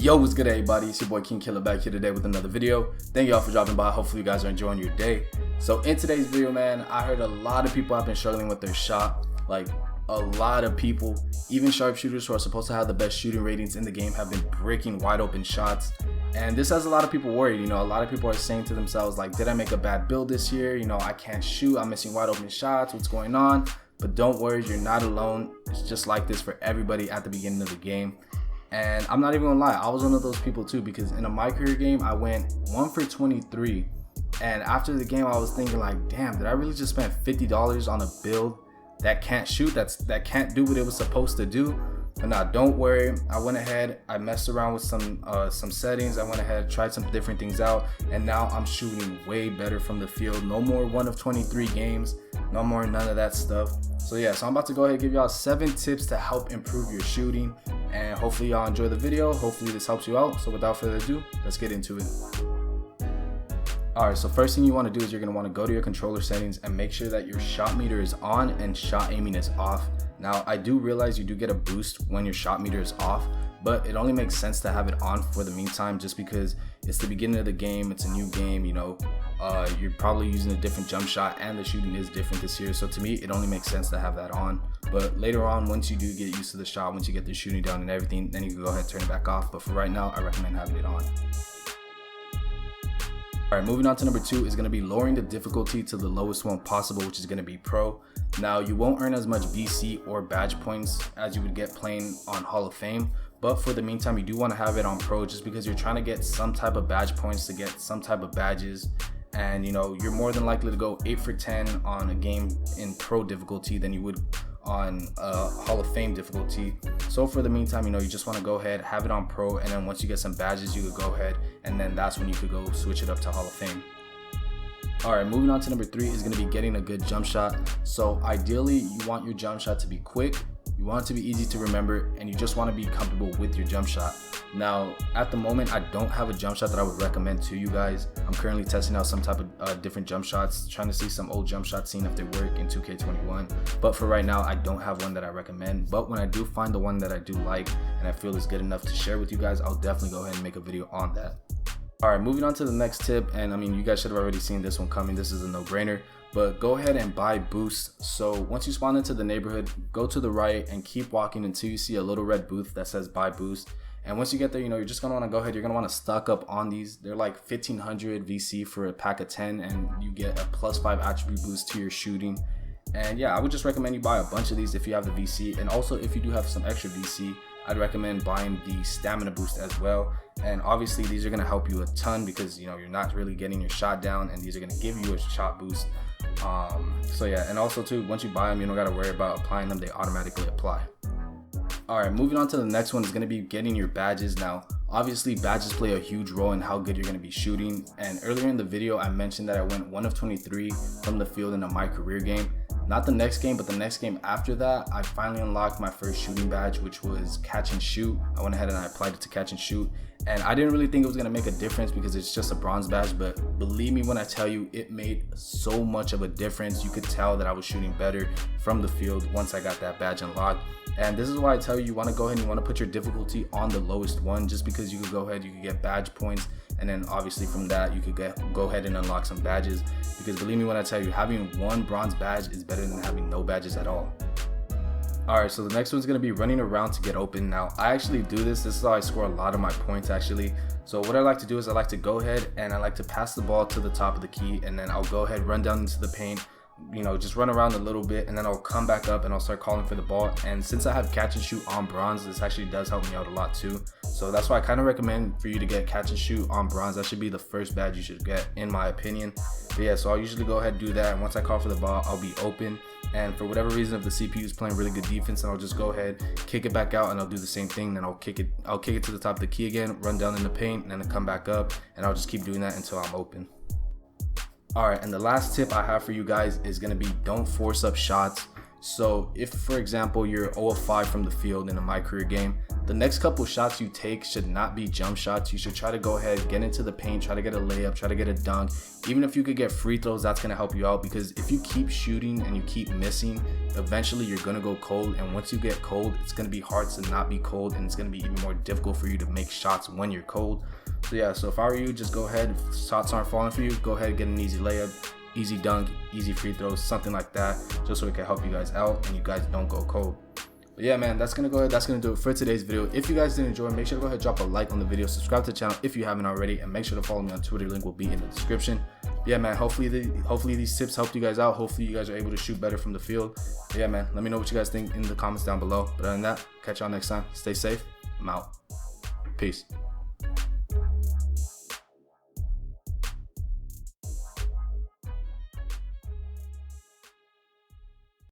Yo, what's good everybody? It's your boy King Killer back here today with another video. Thank y'all for dropping by. Hopefully you guys are enjoying your day. So in today's video, man, I heard a lot of people have been struggling with their shot. Like a lot of people, even sharpshooters who are supposed to have the best shooting ratings in the game, have been breaking wide open shots. And this has a lot of people worried. You know, a lot of people are saying to themselves, like, did I make a bad build this year? You know, I can't shoot, I'm missing wide open shots, what's going on? But don't worry, you're not alone. It's just like this for everybody at the beginning of the game. And I'm not even gonna lie, I was one of those people too, because in a my career game, I went 1 for 23. And after the game, I was thinking like, damn, did I really just spend $50 on a build that can't shoot, that can't do what it was supposed to do? But now, don't worry, I went ahead, I messed around with some settings, I went ahead, tried some different things out, and now I'm shooting way better from the field. No more 1 of 23 games, no more none of that stuff. So yeah, so I'm about to go ahead and give y'all 7 tips to help improve your shooting, and hopefully y'all enjoy the video. Hopefully this helps you out. So without further ado, let's get into it. Alright, so first thing you want to do is you're going to want to go to your controller settings and make sure that your shot meter is on and shot aiming is off. Now, I do realize you do get a boost when your shot meter is off, but it only makes sense to have it on for the meantime, just because it's the beginning of the game, it's a new game, you know, you're probably using a different jump shot and the shooting is different this year. So to me, it only makes sense to have that on. But later on, once you do get used to the shot, once you get the shooting down and everything, then you can go ahead and turn it back off. But for right now, I recommend having it on. Alright, moving on to number 2 is going to be lowering the difficulty to the lowest one possible, which is going to be Pro. Now, you won't earn as much VC or badge points as you would get playing on Hall of Fame, but for the meantime, you do want to have it on Pro just because you're trying to get some type of badge points to get some type of badges. And you know, you're more than likely to go 8 for 10 on a game in Pro difficulty than you would on Hall of Fame difficulty. So for the meantime, you know, you just want to go ahead, have it on Pro, and then once you get some badges, you could go ahead, and then that's when you could go switch it up to Hall of Fame. Alright, moving on to number 3 is going to be getting a good jump shot. So ideally, you want your jump shot to be quick, you want it to be easy to remember, and you just want to be comfortable with your jump shot. Now, at the moment, I don't have a jump shot that I would recommend to you guys. I'm currently testing out some type of different jump shots, trying to see some old jump shots, seeing if they work in 2K21. But for right now, I don't have one that I recommend. But when I do find the one that I do like and I feel is good enough to share with you guys, I'll definitely go ahead and make a video on that. Alright, moving on to the next tip, and I mean, you guys should have already seen this one coming. This is a no-brainer. But go ahead and buy boosts. So once you spawn into the neighborhood, go to the right and keep walking until you see a little red booth that says buy boost. And once you get there, you know, you're just gonna want to go ahead, you're gonna want to stock up on these. They're like 1500 VC for a pack of 10, and you get a +5 attribute boost to your shooting. And yeah, I would just recommend you buy a bunch of these if you have the VC, and also if you do have some extra VC, I'd recommend buying the stamina boost as well. And obviously these are going to help you a ton because, you know, you're not really getting your shot down, and these are going to give you a shot boost. So yeah, and also too, once you buy them, you don't got to worry about applying them, they automatically apply. Alright, moving on to the next one is going to be getting your badges. Now, obviously badges play a huge role in how good you're going to be shooting, and earlier in the video I mentioned that I went 1 of 23 from the field in a my career game. Not the next game, but the next game after that, I finally unlocked my first shooting badge, which was catch and shoot. I went ahead and I applied it to catch and shoot, and I didn't really think it was going to make a difference because it's just a bronze badge, but believe me when I tell you, it made so much of a difference. You could tell that I was shooting better from the field once I got that badge unlocked. And this is why I tell you, you want to go ahead and you want to put your difficulty on the lowest one, just because you could go ahead, you could get badge points, and then obviously from that you could go ahead and unlock some badges. Because believe me when I tell you, having 1 bronze badge is better than having no badges at all. Alright, so the next one's going to be running around to get open. Now, I actually do this. This is how I score a lot of my points actually. So what I like to do is I like to go ahead and I like to pass the ball to the top of the key, and then I'll go ahead, run down into the paint, you know, just run around a little bit, and then I'll come back up and I'll start calling for the ball. And since I have catch and shoot on bronze, this actually does help me out a lot too. So that's why I kind of recommend for you to get catch and shoot on bronze. That should be the first badge you should get, in my opinion. But yeah, so I'll usually go ahead and do that, and once I call for the ball, I'll be open. And for whatever reason, if the CPU is playing really good defense, then I'll just go ahead, kick it back out, and I'll do the same thing. Then I'll kick it to the top of the key again, run down in the paint, and then come back up, and I'll just keep doing that until I'm open. Alright, and the last tip I have for you guys is going to be don't force up shots. So if, for example, you're 0 of 5 from the field in a my career game, The next couple shots you take should not be jump shots. You should try to go ahead, get into the paint, try to get a layup, try to get a dunk. Even if you could get free throws, that's gonna help you out, because if you keep shooting and you keep missing, eventually you're gonna go cold. And once you get cold, it's gonna be hard to not be cold, and it's gonna be even more difficult for you to make shots when you're cold. So yeah, so if I were you, just go ahead. If shots aren't falling for you, go ahead and get an easy layup, easy dunk, easy free throws, something like that, just so it can help you guys out and you guys don't go cold. But yeah, man, that's gonna do it for today's video. If you guys did enjoy, make sure to go ahead and drop a like on the video, subscribe to the channel if you haven't already, and make sure to follow me on Twitter. Link will be in the description. But yeah, man, hopefully these tips helped you guys out. Hopefully you guys are able to shoot better from the field. But yeah, man, let me know what you guys think in the comments down below. But other than that, catch y'all next time. Stay safe. I'm out. Peace.